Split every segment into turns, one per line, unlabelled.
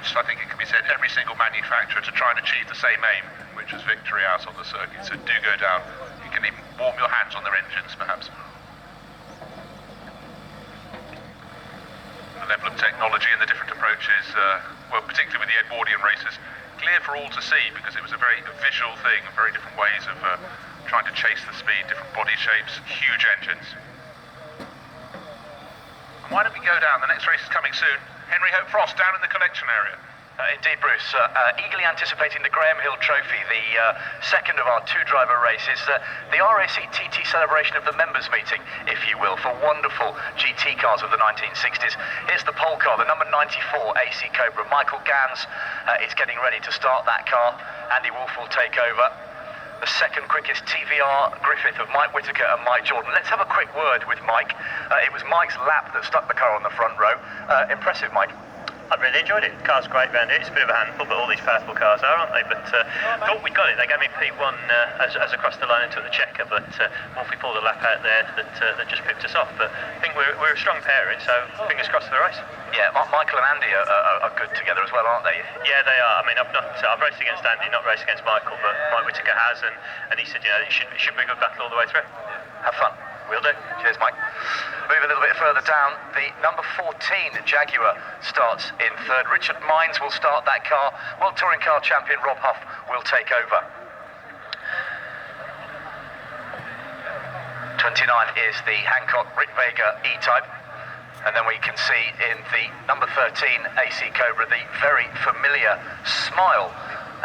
approached, I think it can be said, every single manufacturer to try and achieve the same aim, which was victory out on the circuit. So do go down. You can even warm your hands on their engines, perhaps. The level of technology and the different approaches, well, particularly with the Edwardian races, clear for all to see, because it was a very visual thing, very different ways of trying to chase the speed, different body shapes, huge engines. And why don't we go down? The next race is coming soon. Henry Hope Frost down in the collection area.
Indeed, Bruce. Eagerly anticipating the Graham Hill Trophy, the second of our two-driver races, the RAC TT celebration of the members' meeting, if you will, for wonderful GT cars of the 1960s. Here's the pole car, the number 94 AC Cobra. Michael Gans is getting ready to start that car. Andy Wolff will take over. The second quickest TVR Griffith of Mike Whitaker and Mike Jordan. Let's have a quick word with Mike. It was Mike's lap that stuck the car on the front row. Impressive, Mike.
I really enjoyed it. The car's great round here. It's a bit of a handful, but all these powerful cars are, aren't they? But thought we got it. They gave me P1 as across the line and took the checker, but Wolfie pulled a lap out there that just pipped us off. But I think we're a strong pair, so fingers crossed for the race.
Yeah, Michael and Andy are good together as well, aren't they?
Yeah, they are. I mean, I've raced against Andy, not raced against Michael, but Mike Whitaker has, and he said, it should be a good battle all the way through.
Have fun. Will do. Cheers, Mike. Move a little bit further down, the number 14 Jaguar starts in third. Richard Mines will start that car. World Touring Car Champion Rob Huff will take over. 29 is the Hancock Rick Vega E-Type. And then we can see in the number 13 AC Cobra the very familiar smile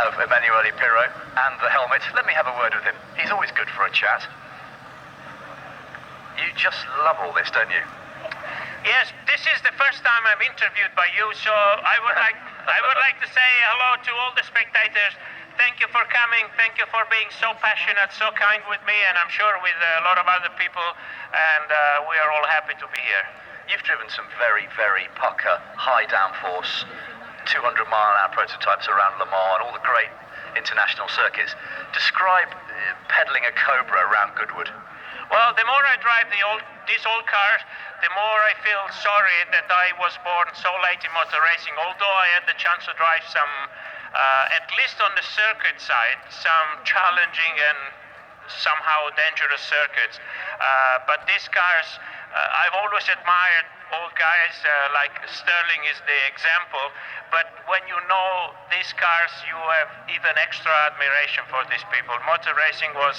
of Emanuele Pirro and the helmet. Let me have a word with him. He's always good for a chat. You just love all this, don't you?
Yes, this is the first time I'm interviewed by you, so I would like to say hello to all the spectators. Thank you for coming. Thank you for being so passionate, so kind with me, and I'm sure with a lot of other people, and we are all happy to be here.
You've driven some very, very pucker, high downforce, 200-mile-an-hour prototypes around Le Mans and all the great international circuits. Describe pedaling a Cobra around Goodwood.
Well, the more I drive these old cars, the more I feel sorry that I was born so late in motor racing, although I had the chance to drive some, at least on the circuit side, some challenging and somehow dangerous circuits. But these cars, I've always admired old guys, like Sterling is the example, but when you know these cars, you have even extra admiration for these people. Motor racing was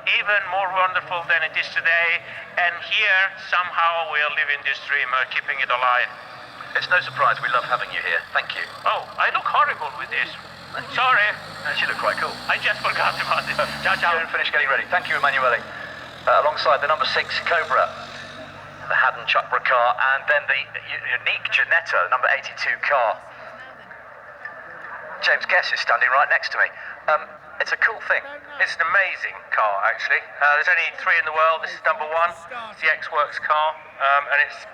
even more wonderful than it is today, and here, somehow, we are living this dream, keeping it alive.
It's no surprise we love having you here. Thank you.
Oh, I look horrible with this. Sorry.
You look quite cool.
I just forgot about this. Ciao, ciao.
And finish getting ready. Thank you, Emanuele. Alongside the number 6 Cobra, the Haddon Chuckborough car, and then the unique Ginetta, number 82 car. James Guess is standing right next to me. It's a cool thing.
It's an amazing car, actually. There's only 3 in the world. This is number 1. It's the X-Works car, and it's